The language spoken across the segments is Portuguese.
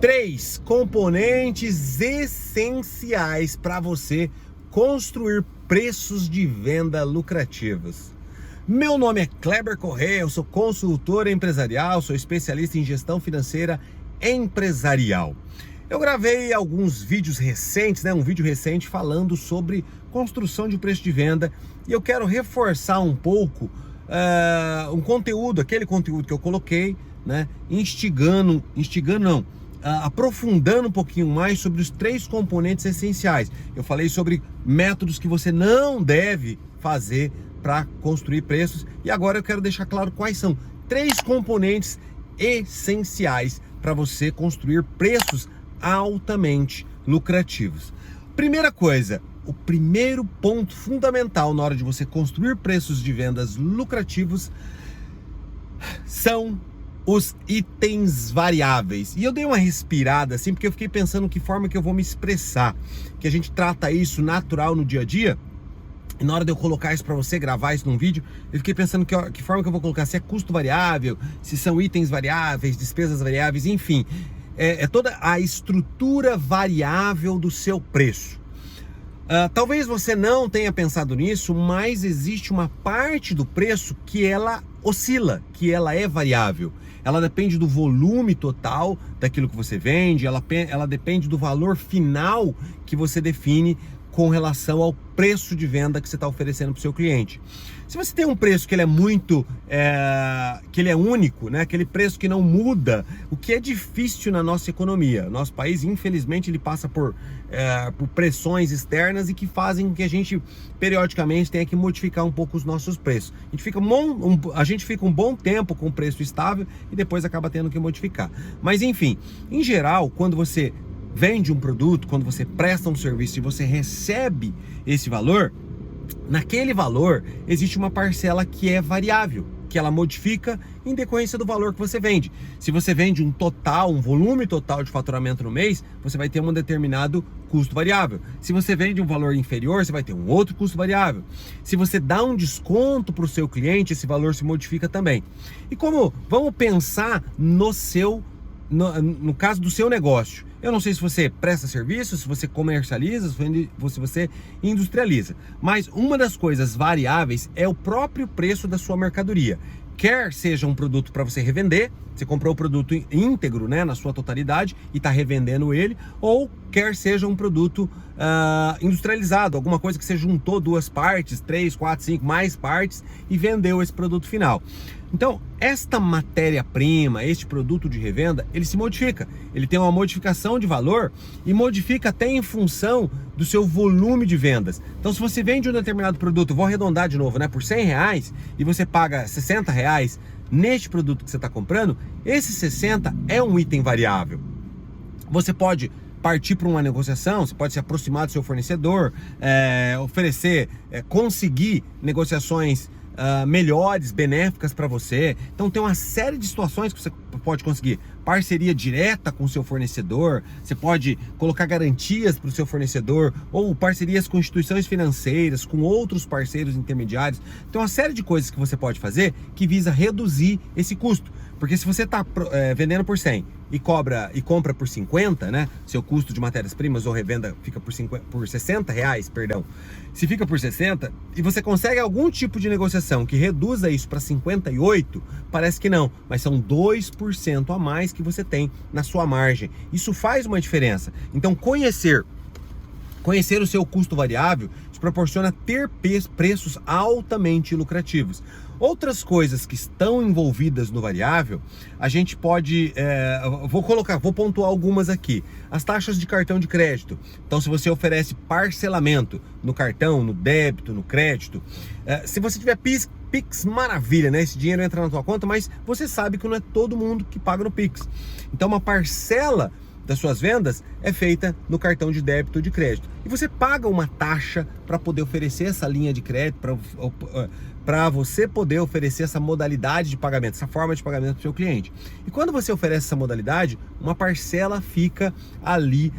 Três componentes essenciais para você construir preços de venda lucrativos. Meu nome é Kleber Correia, eu sou consultor empresarial, sou especialista em gestão financeira empresarial. Eu gravei alguns vídeos recentes, um vídeo recente falando sobre construção de preço de venda, e eu quero reforçar um pouco aquele conteúdo que eu coloquei, aprofundando um pouquinho mais sobre os três componentes essenciais. Eu falei sobre métodos que você não deve fazer para construir preços, e agora eu quero deixar claro quais são três componentes essenciais para você construir preços altamente lucrativos. Primeira coisa, o primeiro ponto fundamental na hora de você construir preços de vendas lucrativos são os itens variáveis. E eu dei uma respirada assim, porque eu fiquei pensando que forma que eu vou me expressar, que a gente trata isso natural no dia a dia. E na hora de eu colocar isso para você, gravar isso num vídeo, eu fiquei pensando que forma que eu vou colocar, se é custo variável, se são itens variáveis, despesas variáveis, enfim, é toda a estrutura variável do seu preço. Talvez você não tenha pensado nisso, mas existe uma parte do preço que ela oscila, que ela é variável. Ela depende do volume total daquilo que você vende, ela depende do valor final que você define com relação ao preço de venda que você está oferecendo para o seu cliente. Se você tem um preço que ele é que ele é único, aquele preço que não muda, o que é difícil na nossa economia. Nosso país, infelizmente, ele passa por pressões externas e que fazem com que a gente, periodicamente, tenha que modificar um pouco os nossos preços. A gente fica um bom tempo com o preço estável e depois acaba tendo que modificar. Mas, enfim, em geral, quando você vende um produto, quando você presta um serviço e você recebe esse valor, naquele valor existe uma parcela que é variável, que ela modifica em decorrência do valor que você vende. Se você vende um volume total de faturamento no mês, você vai ter um determinado custo variável. Se você vende um valor inferior, você vai ter um outro custo variável. Se você dá um desconto para o seu cliente, esse valor se modifica também. E vamos pensar no caso do seu negócio. Eu não sei se você presta serviço, se você comercializa, se você industrializa, mas uma das coisas variáveis é o próprio preço da sua mercadoria. Quer seja um produto para você revender, você comprou o produto íntegro, na sua totalidade e está revendendo ele, ou quer seja um produto industrializado, alguma coisa que você juntou duas partes, 3, 4, 5, mais partes e vendeu esse produto final. Então, esta matéria-prima, este produto de revenda, ele se modifica. Ele tem uma modificação de valor e modifica até em função do seu volume de vendas. Então, se você vende um determinado produto, vou arredondar de novo, por R$100 e você paga R$60 neste produto que você está comprando, esse 60 é um item variável. Você pode partir para uma negociação, você pode se aproximar do seu fornecedor, conseguir negociações melhores, benéficas para você. Então tem uma série de situações que você pode conseguir. Parceria direta com o seu fornecedor, você pode colocar garantias para o seu fornecedor, ou parcerias com instituições financeiras, com outros parceiros intermediários. Tem uma série de coisas que você pode fazer que visa reduzir esse custo. Porque se você está vendendo por 100 e compra por 50, seu custo de matérias-primas ou revenda fica por R$60, perdão. Se fica por 60 e você consegue algum tipo de negociação que reduza isso para 58, parece que não, mas são 2% a mais que você tem na sua margem. Isso faz uma diferença. Então conhecer o seu custo variável te proporciona ter preços altamente lucrativos. Outras coisas que estão envolvidas no variável, a gente pode, vou pontuar algumas aqui. As taxas de cartão de crédito. Então, se você oferece parcelamento no cartão, no débito, no crédito, se você tiver Pix, maravilha, esse dinheiro entra na tua conta, mas você sabe que não é todo mundo que paga no Pix. Então, uma parcela das suas vendas é feita no cartão de débito ou de crédito. E você paga uma taxa para poder oferecer essa linha de crédito, para você poder oferecer essa modalidade de pagamento, essa forma de pagamento para o seu cliente. E quando você oferece essa modalidade, uma parcela fica ali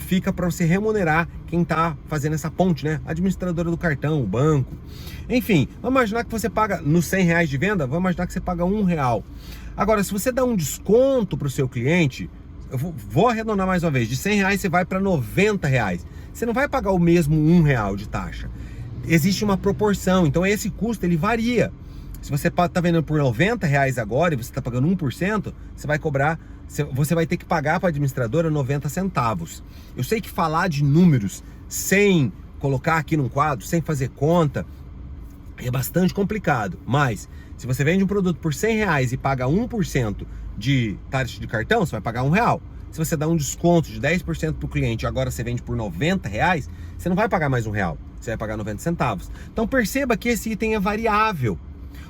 fica para você remunerar quem está fazendo essa ponte, A administradora do cartão, o banco. Enfim, vamos imaginar que você paga nos R$100 de venda, vamos imaginar que você paga R$1. Agora, se você dá um desconto para o seu cliente, eu vou arredondar mais uma vez, de R$100 você vai para R$90. Você não vai pagar o mesmo R$1 de taxa. Existe uma proporção, então esse custo ele varia. Se você está vendendo por R$90 agora e você está pagando 1%, você vai ter que pagar para a administradora 90 centavos. Eu sei que falar de números sem colocar aqui num quadro, sem fazer conta, é bastante complicado. Mas se você vende um produto por R$100 e paga 1% de taxa de cartão, você vai pagar R$1. Se você dá um desconto de 10% para o cliente e agora você vende por R$90, você não vai pagar mais R$1, você vai pagar 90 centavos. Então perceba que esse item é variável.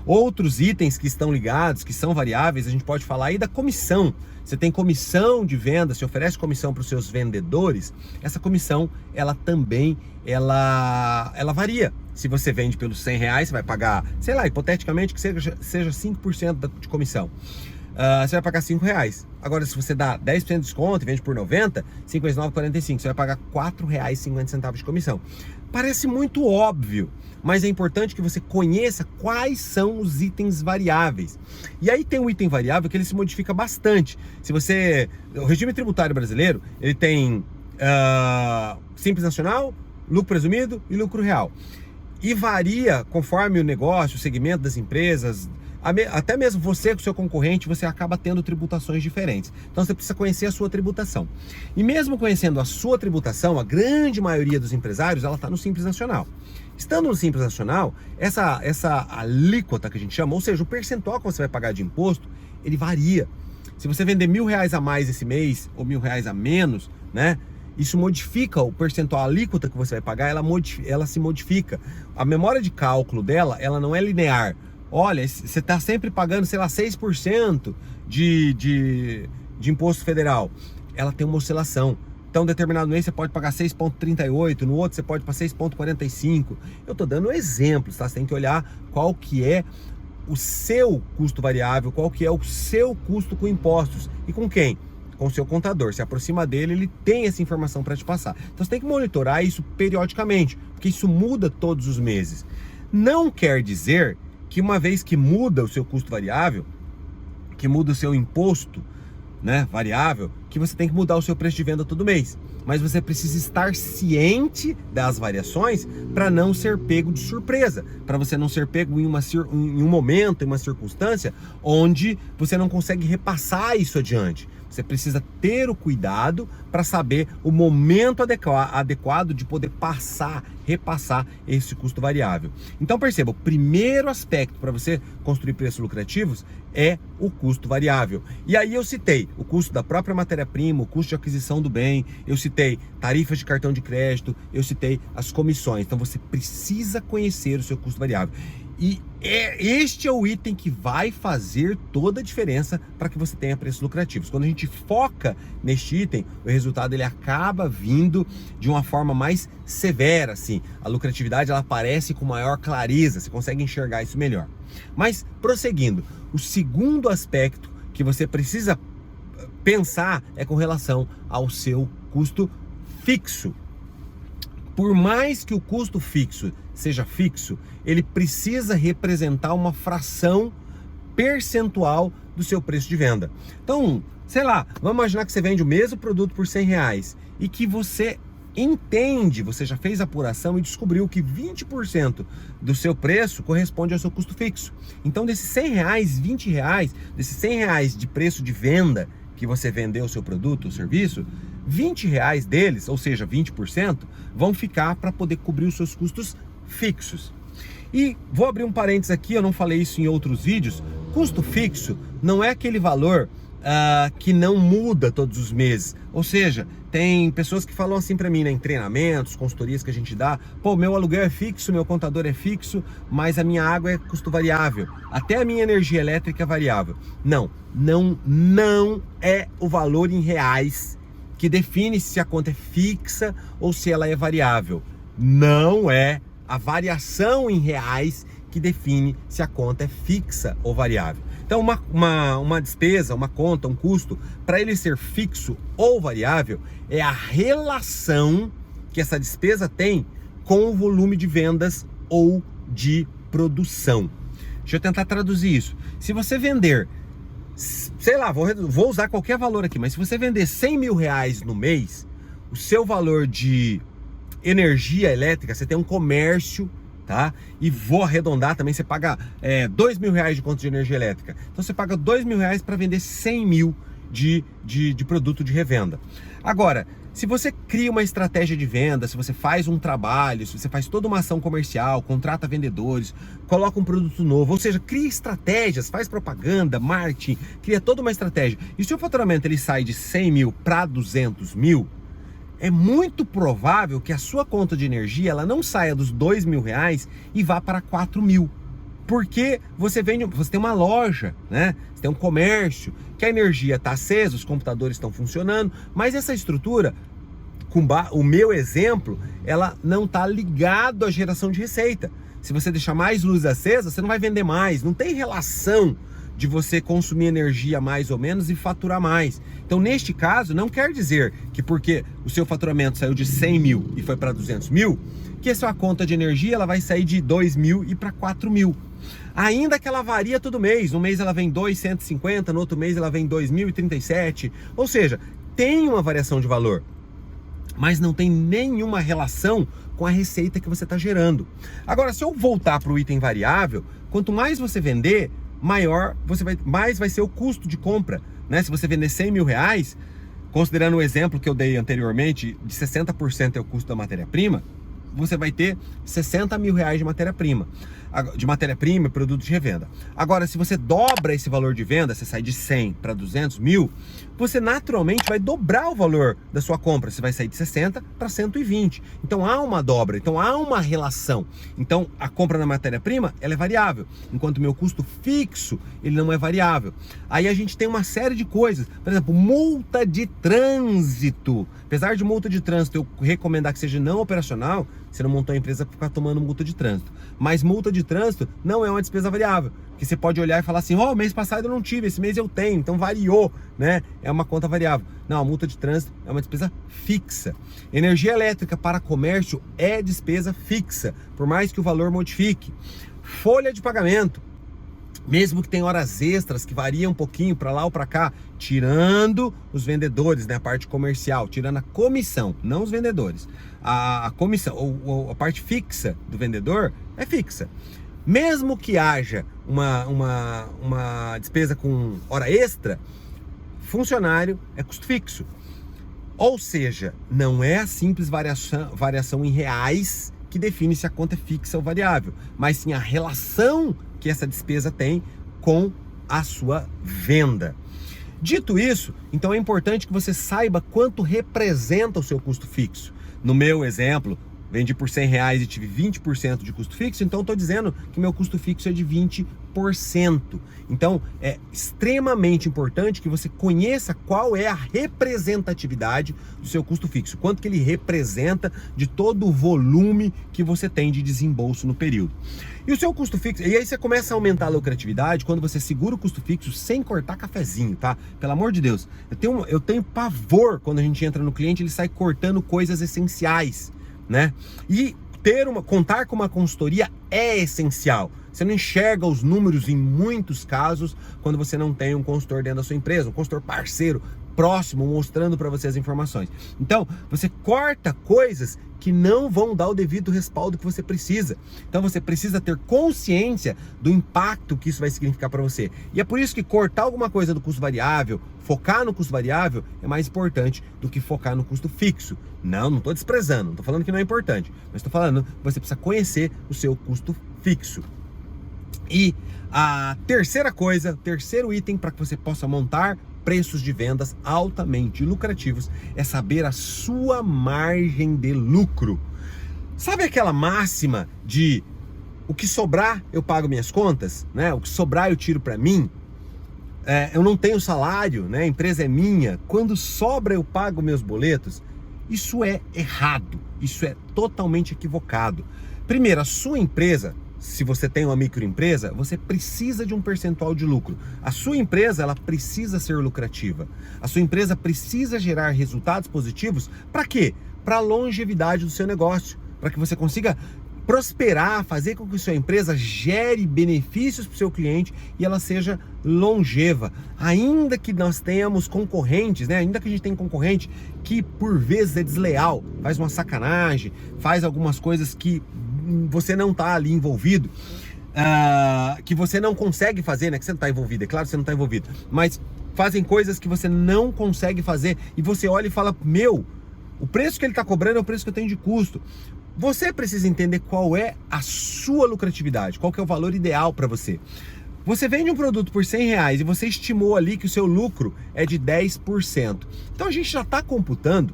Outros itens que estão ligados, que são variáveis, a gente pode falar aí da comissão. Você tem comissão de venda, você oferece comissão para os seus vendedores, essa comissão, ela também, ela varia. Se você vende pelos R$100, você vai pagar, sei lá, hipoteticamente que seja 5% de comissão. Você vai pagar R$5. Agora, se você dá 10% de desconto e vende por 90, 5 vezes 9, 45, você vai pagar R$4,50 de comissão. Parece muito óbvio, mas é importante que você conheça quais são os itens variáveis. E aí tem um item variável que ele se modifica bastante. O regime tributário brasileiro, ele tem Simples Nacional, lucro presumido e lucro real. E varia conforme o negócio, o segmento das empresas, até mesmo você com o seu concorrente, você acaba tendo tributações diferentes. Então você precisa conhecer a sua tributação. E mesmo conhecendo a sua tributação, a grande maioria dos empresários, ela está no Simples Nacional. Estando no Simples Nacional, essa alíquota que a gente chama, ou seja, o percentual que você vai pagar de imposto, ele varia. Se você vender R$1.000 a mais esse mês, ou R$1.000 a menos, né? Isso modifica o percentual, a alíquota que você vai pagar, ela se modifica. A memória de cálculo dela, ela não é linear. Olha, você está sempre pagando, sei lá, 6% de imposto federal. Ela tem uma oscilação. Então, em determinado mês você pode pagar 6,38, no outro você pode para 6,45. Eu estou dando exemplos, tá? Você tem que olhar qual que é o seu custo variável, qual que é o seu custo com impostos. E com quem? Com o seu contador. Se aproxima dele, ele tem essa informação para te passar. Então, você tem que monitorar isso periodicamente, porque isso muda todos os meses. Não quer dizer que uma vez que muda o seu custo variável, que muda o seu imposto, né, variável, que você tem que mudar o seu preço de venda todo mês. Mas você precisa estar ciente das variações para não ser pego de surpresa, para você não ser pego em um momento, em uma circunstância onde você não consegue repassar isso adiante. Você precisa ter o cuidado para saber o momento adequado de poder repassar esse custo variável. Então perceba, o primeiro aspecto para você construir preços lucrativos é o custo variável. E aí eu citei o custo da própria matéria-prima, o custo de aquisição do bem, eu citei tarifas de cartão de crédito, eu citei as comissões. Então você precisa conhecer o seu custo variável. E este é o item que vai fazer toda a diferença para que você tenha preços lucrativos. Quando a gente foca neste item, o resultado ele acaba vindo de uma forma mais severa, assim. A lucratividade ela aparece com maior clareza, você consegue enxergar isso melhor. Mas prosseguindo, o segundo aspecto que você precisa pensar é com relação ao seu custo fixo. Por mais que o custo fixo seja fixo, ele precisa representar uma fração percentual do seu preço de venda. Então, sei lá, vamos imaginar que você vende o mesmo produto por R$100 e que você entende, você já fez a apuração e descobriu que 20% do seu preço corresponde ao seu custo fixo. Então, desses R$100, R$20, desses R$100 de preço de venda que você vendeu o seu produto ou serviço, R$20 deles, ou seja, 20%, vão ficar para poder cobrir os seus custos fixos. E vou abrir um parênteses aqui, eu não falei isso em outros vídeos. Custo fixo não é aquele valor que não muda todos os meses. Ou seja, tem pessoas que falam assim para mim, né, em treinamentos, consultorias que a gente dá: pô, meu aluguel é fixo, meu contador é fixo, mas a minha água é custo variável, até a minha energia elétrica é variável. Não é o valor em reais que define se a conta é fixa ou se ela é variável. Não é a variação em reais que define se a conta é fixa ou variável. Então uma despesa, uma conta, um custo, para ele ser fixo ou variável, é a relação que essa despesa tem com o volume de vendas ou de produção. Deixa eu tentar traduzir isso. Se você vender sei lá, vou usar qualquer valor aqui, mas se você vender 100 mil reais no mês, o seu valor de energia elétrica, você tem um comércio, tá? E vou arredondar também, você paga 2 mil reais de conta de energia elétrica. Então você paga 2 mil reais para vender 100 mil de produto de revenda. Agora, se você cria uma estratégia de venda, se você faz um trabalho, se você faz toda uma ação comercial, contrata vendedores, coloca um produto novo, ou seja, cria estratégias, faz propaganda, marketing, cria toda uma estratégia. E se o faturamento ele sai de 100 mil para 200 mil, é muito provável que a sua conta de energia ela não saia dos 2 mil reais e vá para 4 mil. Porque você tem uma loja, né? Você tem um comércio, que a energia está acesa, os computadores estão funcionando, mas essa estrutura, o meu exemplo, ela não está ligado à geração de receita. Se você deixar mais luz acesa, você não vai vender mais, não tem relação de você consumir energia mais ou menos e faturar mais. Então, neste caso, não quer dizer que porque o seu faturamento saiu de 100 mil e foi para 200 mil, que a sua conta de energia ela vai sair de 2 mil e para 4 mil. Ainda que ela varia todo mês, no mês ela vem 2.150, no outro mês ela vem 2.037, ou seja, tem uma variação de valor, mas não tem nenhuma relação com a receita que você está gerando. Agora, se eu voltar para o item variável, quanto mais você vender, mais vai ser o custo de compra, né? Se você vender 100 mil reais, considerando o exemplo que eu dei anteriormente, de 60% é o custo da matéria-prima, você vai ter 60 mil reais de matéria-prima e produto de revenda. Agora, se você dobra esse valor de venda, você sai de 100 para 200 mil, você naturalmente vai dobrar o valor da sua compra. Você vai sair de 60 para 120. Então há uma dobra, então há uma relação. Então a compra na matéria-prima, ela é variável, enquanto o meu custo fixo, ele não é variável. Aí a gente tem uma série de coisas, por exemplo, multa de trânsito. Apesar de multa de trânsito eu recomendar que seja não operacional, você não montou a empresa para ficar tomando multa de trânsito. Mas multa de trânsito não é uma despesa variável, que você pode olhar e falar assim, mês passado eu não tive, esse mês eu tenho, então variou, né? É uma conta variável. Não, a multa de trânsito é uma despesa fixa. Energia elétrica para comércio é despesa fixa, por mais que o valor modifique. Folha de pagamento, mesmo que tenha horas extras que variam um pouquinho para lá ou para cá, tirando os vendedores, né, a parte comercial, tirando a comissão, não os vendedores. A comissão, ou a parte fixa do vendedor é fixa. Mesmo que haja uma despesa com hora extra, funcionário é custo fixo. Ou seja, não é a simples variação em reais que define se a conta é fixa ou variável, mas sim a relação que essa despesa tem com a sua venda. Dito isso, então é importante que você saiba quanto representa o seu custo fixo. No meu exemplo, vendi por 100 reais e tive 20% de custo fixo, então estou dizendo que meu custo fixo é de 20%. Então é extremamente importante que você conheça qual é a representatividade do seu custo fixo, quanto que ele representa de todo o volume que você tem de desembolso no período. E o seu custo fixo, e aí você começa a aumentar a lucratividade quando você segura o custo fixo sem cortar cafezinho, tá? Pelo amor de Deus, eu tenho pavor quando a gente entra no cliente, ele sai cortando coisas essenciais, né? E contar com uma consultoria é essencial. Você não enxerga os números em muitos casos quando você não tem um consultor dentro da sua empresa, um consultor parceiro, próximo, mostrando para você as informações. Então, você corta coisas que não vão dar o devido respaldo que você precisa. Então, você precisa ter consciência do impacto que isso vai significar para você. E é por isso que cortar alguma coisa do custo variável, focar no custo variável, é mais importante do que focar no custo fixo. Não estou desprezando, não estou falando que não é importante, mas estou falando que você precisa conhecer o seu custo fixo. E a terceira coisa, o terceiro item para que você possa montar preços de vendas altamente lucrativos é saber a sua margem de lucro. Sabe aquela máxima de o que sobrar eu pago minhas contas, né? O que sobrar eu tiro para mim? Eu não tenho salário, né? A empresa é minha. Quando sobra eu pago meus boletos. Isso é errado. Isso é totalmente equivocado. Primeiro, a sua empresa, se você tem uma microempresa, você precisa de um percentual de lucro. A sua empresa, ela precisa ser lucrativa. A sua empresa precisa gerar resultados positivos. Para quê? Para a longevidade do seu negócio. Para que você consiga prosperar, fazer com que sua empresa gere benefícios para o seu cliente e ela seja longeva. Ainda que nós tenhamos concorrentes, né? Ainda que a gente tenha concorrente que por vezes é desleal, faz uma sacanagem, faz algumas coisas que você não está ali envolvido, que você não consegue fazer, né? Que você não está envolvido, é claro que você não está envolvido, mas fazem coisas que você não consegue fazer e você olha e fala, meu, o preço que ele está cobrando é o preço que eu tenho de custo. Você precisa entender qual é a sua lucratividade, qual que é o valor ideal para você. Você vende um produto por R$100 e você estimou ali que o seu lucro é de 10%. Então a gente já está computando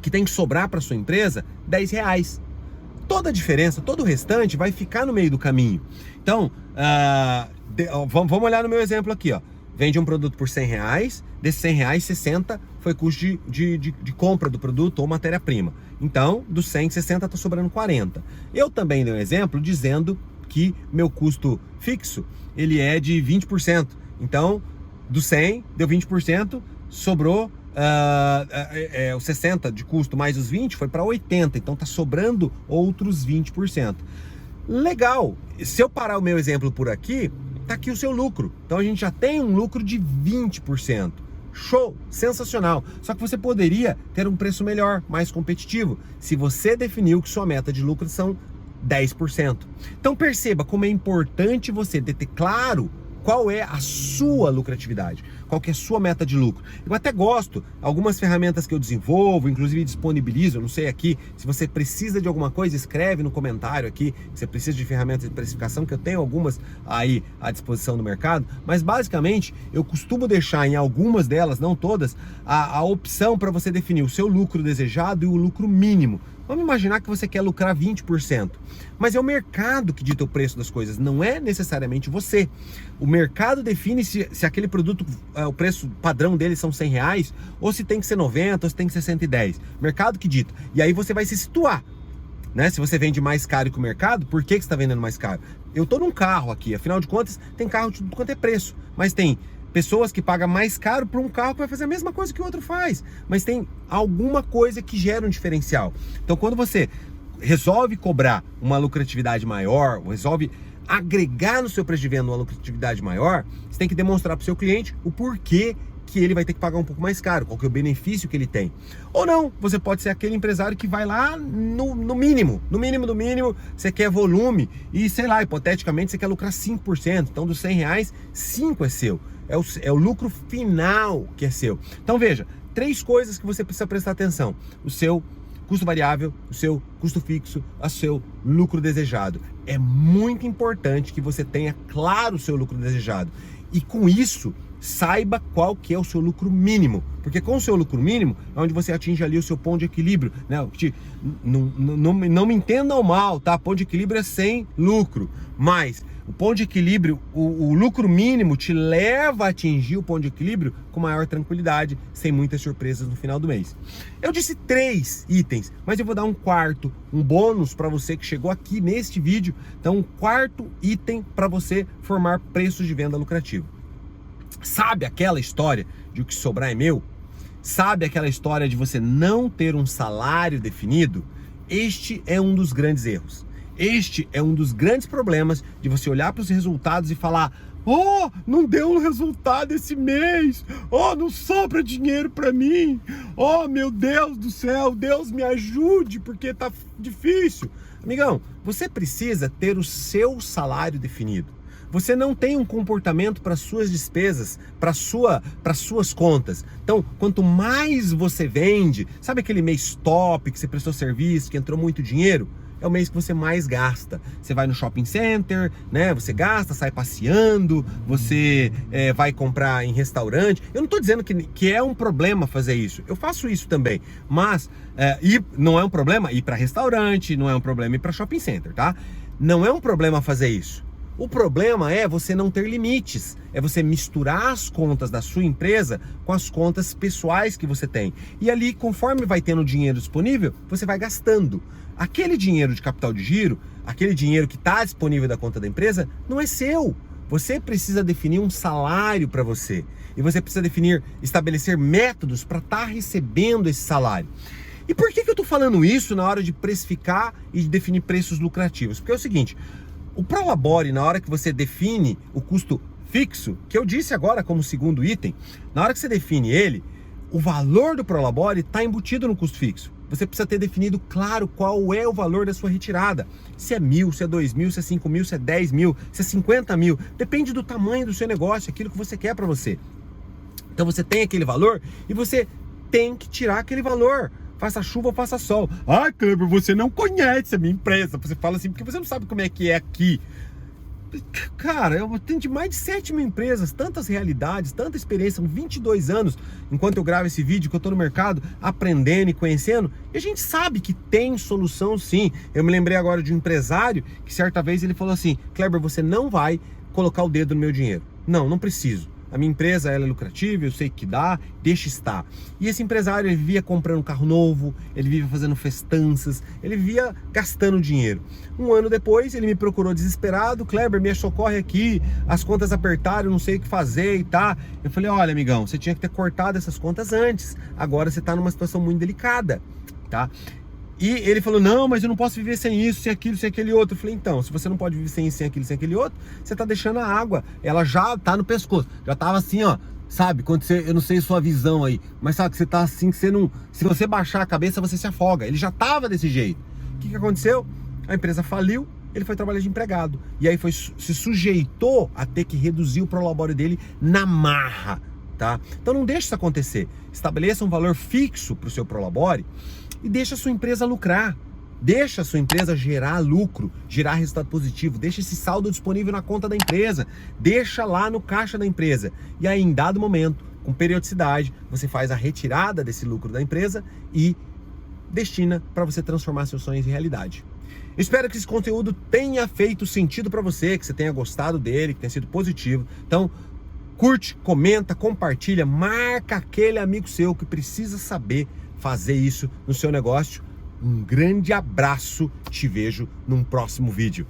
que tem que sobrar para sua empresa R$10. Toda a diferença, todo o restante vai ficar no meio do caminho. Então, vamos olhar no meu exemplo aqui, ó. Vende um produto por R$100, desses R$100, 60 foi custo de compra do produto ou matéria-prima. Então, dos 100, 60 está sobrando 40. Eu também dei um exemplo dizendo que meu custo fixo, ele é de 20%. Então, do 100, deu 20%, sobrou os 60 de custo mais os 20, foi para 80. Então, está sobrando outros 20%. Legal! Se eu parar o meu exemplo por aqui, tá aqui o seu lucro. Então a gente já tem um lucro de 20%. Show! Sensacional! Só que você poderia ter um preço melhor, mais competitivo, se você definiu que sua meta de lucro são 10%. Então perceba como é importante você ter claro qual é a sua lucratividade, qual que é a sua meta de lucro. Eu até gosto, algumas ferramentas que eu desenvolvo, inclusive disponibilizo, eu não sei aqui, se você precisa de alguma coisa, escreve no comentário aqui, se você precisa de ferramentas de precificação, que eu tenho algumas aí à disposição do mercado, mas basicamente eu costumo deixar em algumas delas, não todas, a opção para você definir o seu lucro desejado e o lucro mínimo. Vamos imaginar que você quer lucrar 20%, mas é o mercado que dita o preço das coisas, não é necessariamente você. O mercado define se aquele produto, o preço padrão dele são R$100, ou se tem que ser 90, ou se tem que ser 110. Mercado que dita. E aí você vai se situar, né? Se você vende mais caro que o mercado, por que você está vendendo mais caro? Eu estou num carro aqui, afinal de contas, tem carro de tudo quanto é preço, mas tem pessoas que pagam mais caro por um carro que vai fazer a mesma coisa que o outro faz, mas tem alguma coisa que gera um diferencial. Então quando você resolve cobrar uma lucratividade maior, ou resolve agregar no seu preço de venda uma lucratividade maior, você tem que demonstrar para o seu cliente o porquê que ele vai ter que pagar um pouco mais caro, qual que é o benefício que ele tem. Ou não, você pode ser aquele empresário que vai lá no mínimo, do mínimo, você quer volume e, sei lá, hipoteticamente você quer lucrar 5%, então dos R$100, 5 é seu. É o lucro final que é seu. Então veja, 3 coisas que você precisa prestar atenção: o seu custo variável, o seu custo fixo, o seu lucro desejado. É muito importante que você tenha claro o seu lucro desejado. E com isso, saiba qual que é o seu lucro mínimo. Porque com o seu lucro mínimo, é onde você atinge ali o seu ponto de equilíbrio. Né? Não me entendam mal, tá? Ponto de equilíbrio é sem lucro. Mas o ponto de equilíbrio, o lucro mínimo te leva a atingir o ponto de equilíbrio com maior tranquilidade, sem muitas surpresas no final do mês. Eu disse 3 itens, mas eu vou dar um quarto, um bônus para você que chegou aqui neste vídeo. Então, um quarto item para você formar preços de venda lucrativo. Sabe aquela história de o que sobrar é meu? Sabe aquela história de você não ter um salário definido? Este é um dos grandes erros. Este é um dos grandes problemas de você olhar para os resultados e falar: oh, não deu um resultado esse mês, oh, não sobra dinheiro para mim, oh, meu Deus do céu, Deus me ajude porque tá difícil. Amigão, você precisa ter o seu salário definido. Você não tem um comportamento para suas despesas, para suas contas. Então, quanto mais você vende, sabe aquele mês top que você prestou serviço, que entrou muito dinheiro? É o mês que você mais gasta. Você vai no shopping center, né? Você gasta, sai passeando, você vai comprar em restaurante. Eu não estou dizendo que é um problema fazer isso. Eu faço isso também. Mas não é um problema ir para restaurante, não é um problema ir para shopping center, tá? Não é um problema fazer isso. O problema é você não ter limites, é você misturar as contas da sua empresa com as contas pessoais que você tem. E ali, conforme vai tendo dinheiro disponível, você vai gastando. Aquele dinheiro de capital de giro, aquele dinheiro que está disponível da conta da empresa, não é seu. Você precisa definir um salário para você. E você precisa estabelecer métodos para estar recebendo esse salário. E por que eu estou falando isso na hora de precificar e de definir preços lucrativos? Porque é o seguinte, o Prolabore, na hora que você define o custo fixo, que eu disse agora como segundo item, na hora que você define ele, o valor do Prolabore está embutido no custo fixo. Você precisa ter definido claro qual é o valor da sua retirada. Se é 1.000, se é 2.000, se é 5.000, se é 10.000, se é 50.000. Depende do tamanho do seu negócio, aquilo que você quer para você. Então você tem aquele valor e você tem que tirar aquele valor. Faça chuva ou faça sol. Ah, Kleber, você não conhece a minha empresa. Você fala assim, porque você não sabe como é que é aqui. Cara, eu tenho de mais de 7.000 empresas, tantas realidades, tanta experiência, 22 anos, enquanto eu gravo esse vídeo, que eu tô no mercado, aprendendo e conhecendo, e a gente sabe que tem solução sim. Eu me lembrei agora de um empresário, que certa vez ele falou assim, Kleber, você não vai colocar o dedo no meu dinheiro. Não preciso. A minha empresa, ela é lucrativa, eu sei que dá, deixa estar. E esse empresário, ele vivia comprando um carro novo, ele vivia fazendo festanças, ele vivia gastando dinheiro. Um ano depois, ele me procurou desesperado, Kleber, me socorre aqui, as contas apertaram, eu não sei o que fazer e tá. Eu falei, olha, amigão, você tinha que ter cortado essas contas antes, agora você tá numa situação muito delicada, tá? E ele falou, não, mas eu não posso viver sem isso, sem aquilo, sem aquele outro. Eu falei, então, se você não pode viver sem isso, sem aquilo, sem aquele outro, você tá deixando a água, ela já tá no pescoço. Já tava assim, ó, sabe? Quando você, eu não sei sua visão aí, mas sabe que você tá assim, que você não... Se você baixar a cabeça, você se afoga. Ele já tava desse jeito. O que aconteceu? A empresa faliu, ele foi trabalhar de empregado. E aí se sujeitou a ter que reduzir o prolabore dele na marra, tá? Então não deixe isso acontecer. Estabeleça um valor fixo pro seu prolabore e deixa a sua empresa lucrar, deixa a sua empresa gerar lucro, gerar resultado positivo, deixa esse saldo disponível na conta da empresa, deixa lá no caixa da empresa. E aí, em dado momento, com periodicidade, você faz a retirada desse lucro da empresa e destina para você transformar seus sonhos em realidade. Espero que esse conteúdo tenha feito sentido para você, que você tenha gostado dele, que tenha sido positivo. Então, curte, comenta, compartilha, marca aquele amigo seu que precisa saber fazer isso no seu negócio. Um grande abraço, te vejo num próximo vídeo.